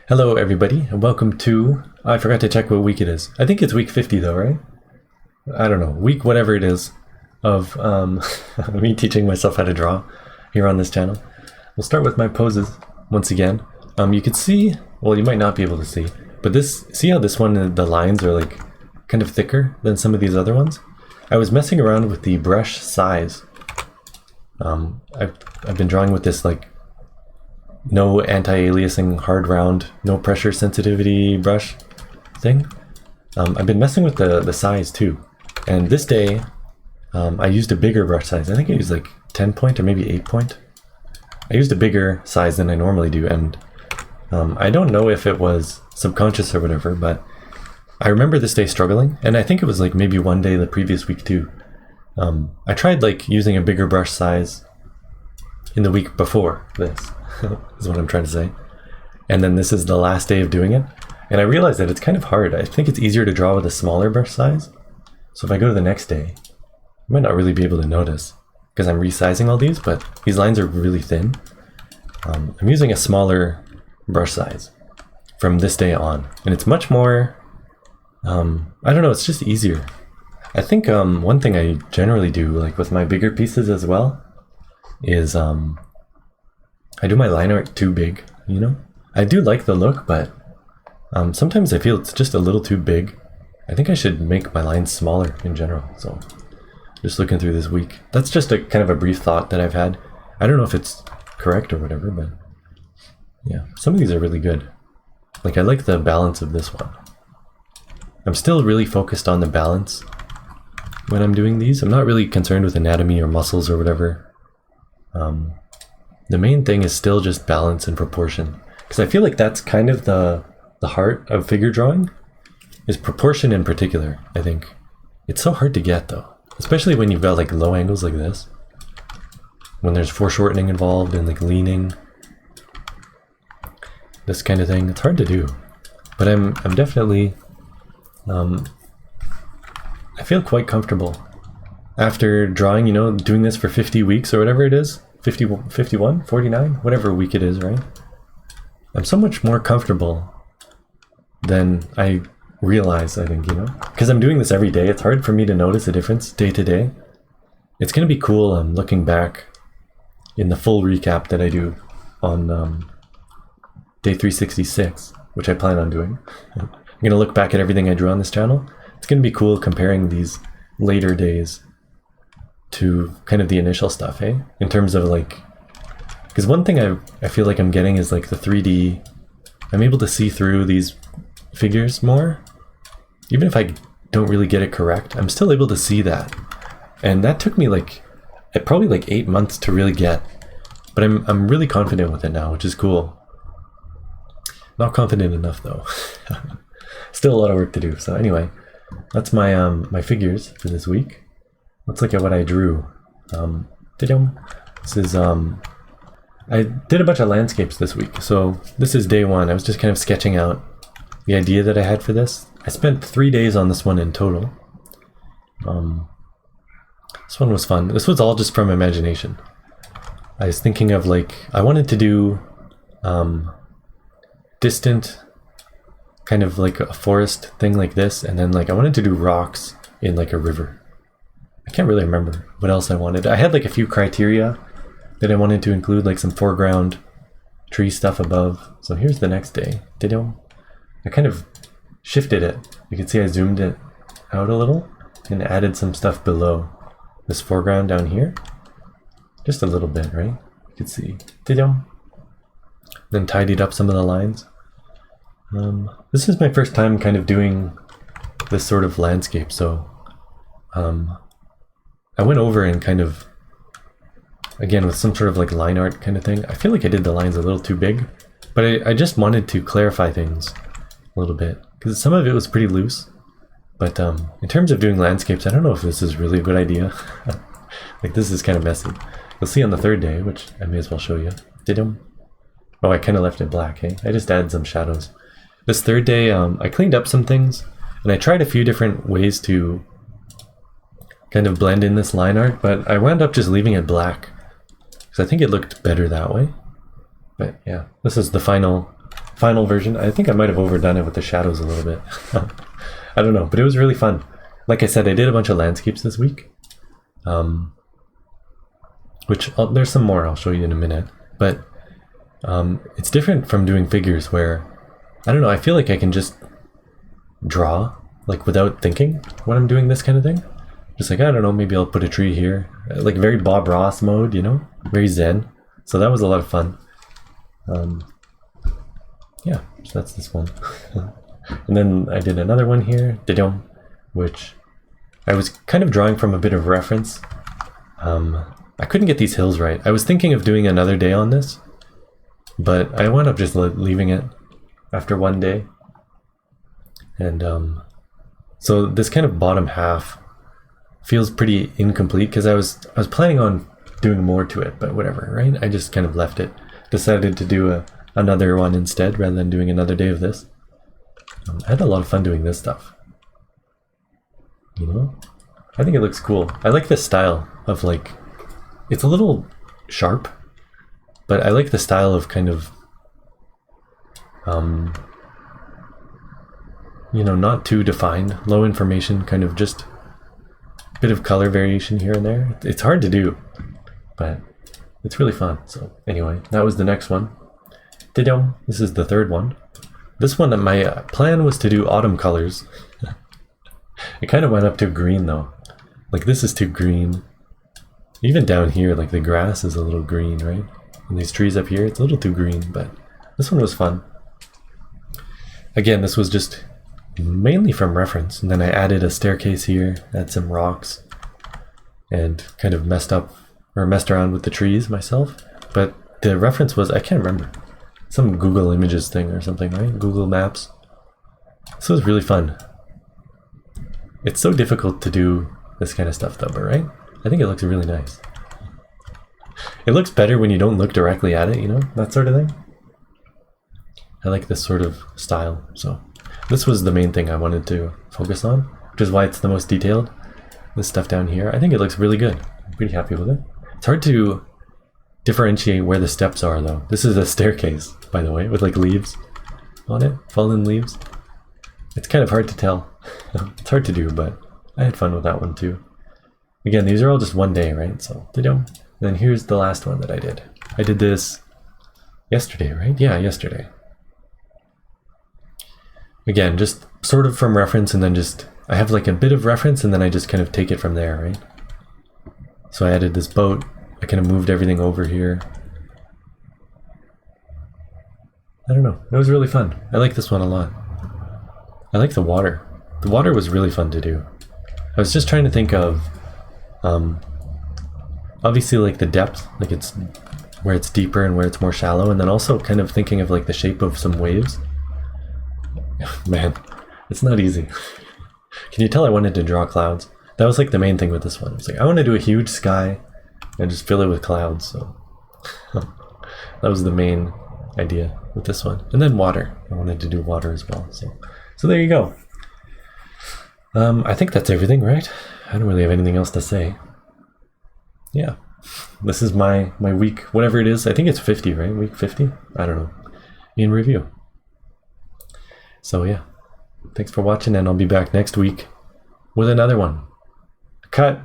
Hello everybody, and welcome to, I forgot to check what week it is. I think it's week 50 though, right? I don't know, week whatever it is of me teaching myself how to draw here on this channel. We'll start with my poses once again. You can see, well you might not be able to see, but see how this one, the lines are like kind of thicker than some of these other ones? I was messing around with the brush size. I've been drawing with this like no anti-aliasing hard round, no pressure sensitivity brush thing. I've been messing with the size too. And this day, I used a bigger brush size. I think I used like 10 point or maybe 8 point. I used a bigger size than I normally do. And I don't know if it was subconscious or whatever, but I remember this day struggling. And I think it was like maybe one day the previous week too. I tried like using a bigger brush size in the week before this. Is what I'm trying to say. And then this is the last day of doing it. And I realized that it's kind of hard. I think it's easier to draw with a smaller brush size. So if I go to the next day, I might not really be able to notice because I'm resizing all these, but these lines are really thin. I'm using a smaller brush size from this day on. And it's much more, I don't know, it's just easier. I think one thing I generally do, like with my bigger pieces as well, is I do my line art too big, you know? I do like the look, but sometimes I feel it's just a little too big. I think I should make my lines smaller in general, so just looking through this week. That's just a kind of a brief thought that I've had. I don't know if it's correct or whatever, but yeah, some of these are really good. Like I like the balance of this one. I'm still really focused on the balance when I'm doing these. I'm not really concerned with anatomy or muscles or whatever. The main thing is still just balance and proportion, because I feel like that's kind of the heart of figure drawing, is proportion in particular. I think it's so hard to get though, especially when you've got like low angles like this, when there's foreshortening involved and like leaning, this kind of thing. It's hard to do, but I'm definitely I feel quite comfortable after drawing, you know, doing this for 50 weeks or whatever it is. 50, 51, 49, whatever week it is, right? I'm so much more comfortable than I realize, I think, you know? Because I'm doing this every day, it's hard for me to notice a difference day to day. It's going to be cool looking back in the full recap that I do on day 366, which I plan on doing. I'm going to look back at everything I drew on this channel. It's going to be cool comparing these later days to kind of the initial stuff, eh? In terms of like, because one thing I feel like I'm getting is like the 3D, I'm able to see through these figures more. Even if I don't really get it correct, I'm still able to see that. And that took me like, probably like 8 months to really get, but I'm really confident with it now, which is cool. Not confident enough though. Still a lot of work to do. So anyway, that's my my figures for this week. Let's look at what I drew. This is, I did a bunch of landscapes this week. So this is day one. I was just kind of sketching out the idea that I had for this. I spent 3 days on this one in total. This one was fun. This was all just from imagination. I was thinking of like, I wanted to do distant, kind of like a forest thing like this. And then like, I wanted to do rocks in like a river. I can't really remember what else I wanted. I had like a few criteria that I wanted to include, like some foreground tree stuff above. So here's the next day. I kind of shifted it. You can see I zoomed it out a little and added some stuff below this foreground down here. Just a little bit, right? You can see. Then tidied up some of the lines. This is my first time kind of doing this sort of landscape, so I went over and kind of, again, with some sort of like line art kind of thing. I feel like I did the lines a little too big, but I just wanted to clarify things a little bit because some of it was pretty loose. But in terms of doing landscapes, I don't know if this is really a good idea. Like this is kind of messy. You'll see on the third day, which I may as well show you. Oh, I kind of left it black, hey? I just added some shadows. This third day, I cleaned up some things and I tried a few different ways to kind of blend in this line art, but I wound up just leaving it black because I think it looked better that way. But yeah, this is the final final version. I think I might have overdone it with the shadows a little bit. I don't know, but it was really fun. Like I said, I did a bunch of landscapes this week. There's some more I'll show you in a minute. But it's different from doing figures where, I don't know, I feel like I can just draw, like without thinking when I'm doing this kind of thing. Just like, I don't know, maybe I'll put a tree here. Like very Bob Ross mode, you know? Very zen. So that was a lot of fun. Yeah, so that's this one. And then I did another one here, which I was kind of drawing from a bit of reference. I couldn't get these hills right. I was thinking of doing another day on this, but I wound up just leaving it after one day. And so this kind of bottom half feels pretty incomplete because I was planning on doing more to it, but whatever, right? I just kind of left it. Decided to do another one instead rather than doing another day of this. I had a lot of fun doing this stuff. You know? I think it looks cool. I like this style of like, it's a little sharp, but I like the style of kind of, you know, not too defined, low information, kind of just a bit of color variation here and there. It's hard to do, but it's really fun. So anyway, that was the next one. This is the third one. This one, my plan was to do autumn colors. It kind of went up too green though. Like this is too green. Even down here, like the grass is a little green, right? And these trees up here, it's a little too green, but this one was fun. Again, this was just mainly from reference. And then I added a staircase here, add some rocks, and kind of messed around with the trees myself. But the reference was, I can't remember. Some Google Images thing or something, right? Google Maps. This was really fun. It's so difficult to do this kind of stuff though, but right? I think it looks really nice. It looks better when you don't look directly at it, you know? That sort of thing. I like this sort of style, so. This was the main thing I wanted to focus on, which is why it's the most detailed. This stuff down here, I think it looks really good. I'm pretty happy with it. It's hard to differentiate where the steps are though. This is a staircase, by the way, with like leaves on it, fallen leaves. It's kind of hard to tell. It's hard to do, but I had fun with that one too. Again, these are all just one day, right? So, then here's the last one that I did. I did this yesterday, right? Yeah, yesterday. Again, just sort of from reference and then just, I have like a bit of reference and then I just kind of take it from there, right? So I added this boat. I kind of moved everything over here. I don't know. It was really fun. I like this one a lot. I like the water. The water was really fun to do. I was just trying to think of, obviously like the depth, like it's where it's deeper and where it's more shallow, and then also kind of thinking of like the shape of some waves. Man, it's not easy. Can you tell I wanted to draw clouds? That was like the main thing with this one. It's like I want to do a huge sky and just fill it with clouds. So that was the main idea with this one. And then water. I wanted to do water as well. So there you go. I think that's everything, right? I don't really have anything else to say. Yeah. This is my week, whatever it is. I think it's 50, right? Week 50? I don't know. In review. So yeah. Thanks for watching, and I'll be back next week with another one. Cut.